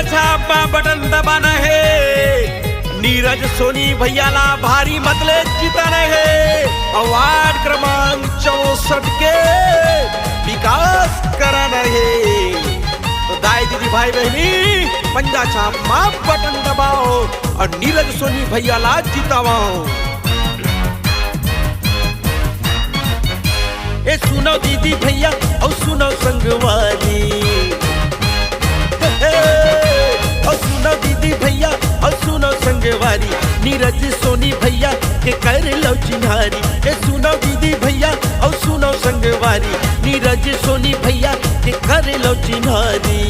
छापा बटन दबाना है। नीरज सोनी भैयाला भारी मतले जिताना है। अवार्ड क्रमांक 64 के विकास कराना है। तो दाई दीदी भाई बहनी पंजा छापा बटन दबाओ और नीरज सोनी भैयाला जितावाओ। ए सुनो दीदी भैया और सुनो संगवारी, और सुनो दीदी भैया और सुनो संगवारी, नीरज सोनी भैया के कर लो चिन्हारी। ए सुनो दीदी भैया और सुनो संगवारी, नीरज सोनी भैया के कर लो चिन्हारी।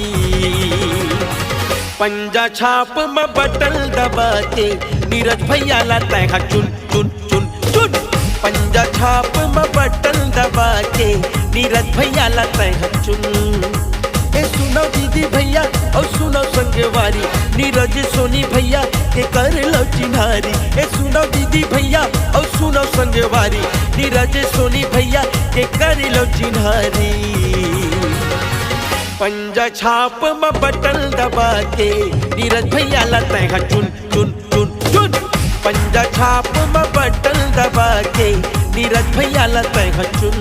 पंजा छाप में बटन दबा के नीरज भैया लाता है चुन चुन चुन चुन। पंजा छाप में बटन दबा के नीरज भैया लाता है चुन। ए सुनो दीदी भैया और सुनो संगवारी, नीरज सोनी भैया के कर लो चिन्हारी। ए सुनो दीदी भैया और सुनो संगवारी, नीरज सोनी भैया के कर लो चिन्हारी। पंजा छाप में बटन दबा के नीरज भैया लाता है चुन चुन चुन चुन। पंजा छाप में बटन दबा के नीरज भैया लाता है चुन।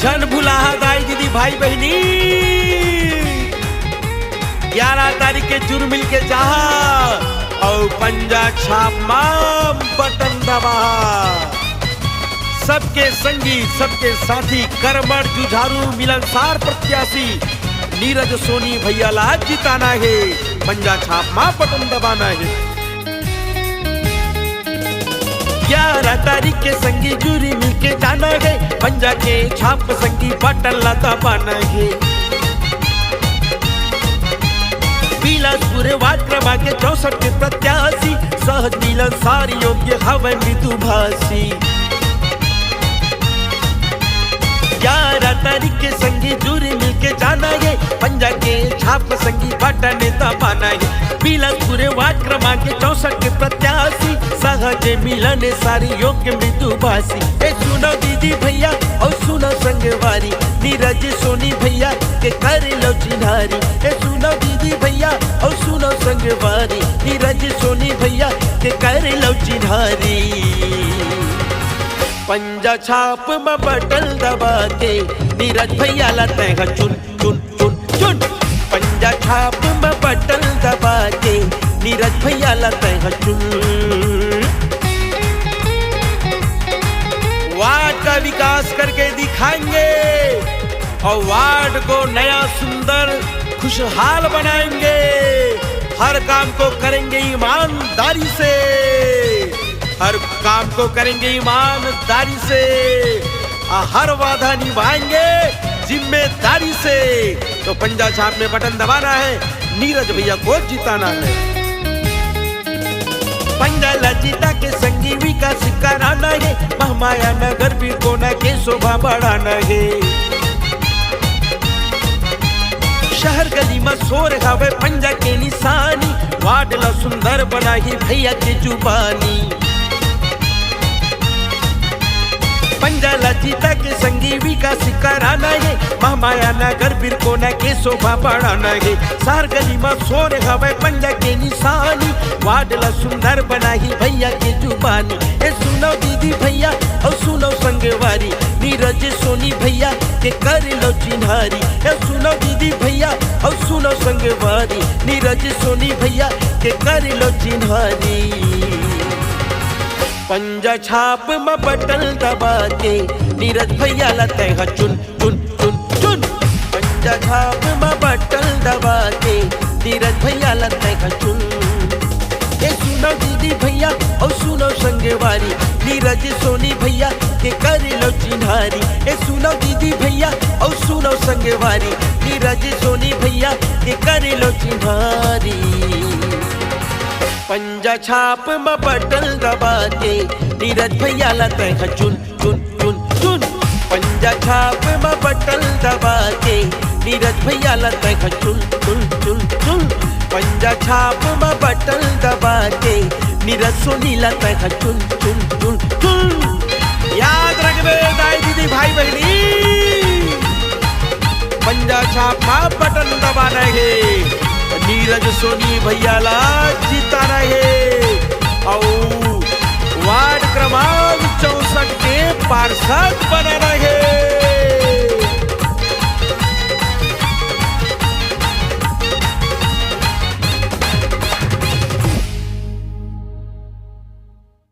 जन भुला दाई दीदी भाई बहनी 11 तारीख के जुर मिल के जहा और पंजा छाप में बटन दबा। सबके संगी सबके साथी कर्मठ जुझारू मिलनसार प्रत्याशी नीरज सोनी भैया ला जिताना है। पंजा छाप में बटन दबाना है। 11 तारीख के संगी जूरी मिलके जाना है। पंजा के छाप संगी बटन ला दबाना है। बिलासपुर वार्ड क्रमांक 64 के प्रत्याशी सहज मिलनसार योग्य हवन मृदुभाषी। 11 तारीख के संगी जूरी मिलके जाना है। पंजा के छाप संगी बटन दबाना है। बिलासपुर वार्ड क्रमांक 64 के प्रत्याशी सहज मिलन सारी योग्य मृदुभाषी। ए सुनो दीदी भैया और सुनो संगवारी, नीरज सोनी भैया के कर लो चिन्हारी। ए सुनो दीदी भैया और सुनो संगवारी, नीरज सोनी भैया के कर लो चिन्हारी। पंजा छाप में बटन दबा के नीरज भैया लाते हैं चुन चुन चुन चुन। पंजा छाप में बटन दबा के नीरज भैया लाते हैं चुन। वार्ड का विकास करके दिखाएंगे और वार्ड को नया सुंदर खुशहाल बनाएंगे। हर काम को करेंगे ईमानदारी से, हर काम को करेंगे ईमानदारी से, हर वादा निभाएंगे जिम्मेदारी से। तो पंजा छाप में बटन दबाना है, नीरज भैया को जिताना है। पंजा लजीता के संगी विकास कराना है। महमाया नगर भी कोना के शोभा बढ़ाना है। शहर गली में शोर हवे पंजा के निशानी, वार्ड ला सुंदर बनाई भैया की जुबानी। पंजा लजीता के संगी विकास कराना है। महमाया नगर बिरकोना के शोभा बढ़ाना है। शहर गली में शोर हवे पंजा के निशानी, वार्ड ला सुंदर बनाई भैया की जुबानी। ए सुनो दीदी भैया और सुनो संगवारी, नीरज सोनी भैया के कर लो चिन्हारी। ए सुनो दीदी भैया और सुनो संगवारी, नीरज सोनी भैया के कर लो चिन्हारी। पंजा छाप में बटन दबा के नीरज भैया लाते हैं चुन चुन चुन चुन। पंजा छाप में बटन दबा के नीरज भैया लाते हैं चुन। ए सुनो दीदी भैया और सुनो संगवारी, नीरज सोनी भैया के कर लो चिन्हारी। ए सुनो दीदी भैया और सुनो संगवारी, नीरज सोनी भैया के कर लो चिन्हारी। पंजा छाप में बटन दबा के नीरज भैया लाते हैं चुन चुन चुन चुन। पंजा छाप में बटन दबा के नीरज भैया लाते हैं चुन चुन चुन चुन। पंजा छाप में बटन दबा के नीरज सोनी लाते हैं चुन चुन चुन चुन। याद रखबे दाई दीदी भाई बहनी छापा बटन दबाना है, नीरज सोनी भैया ला जीता रहे।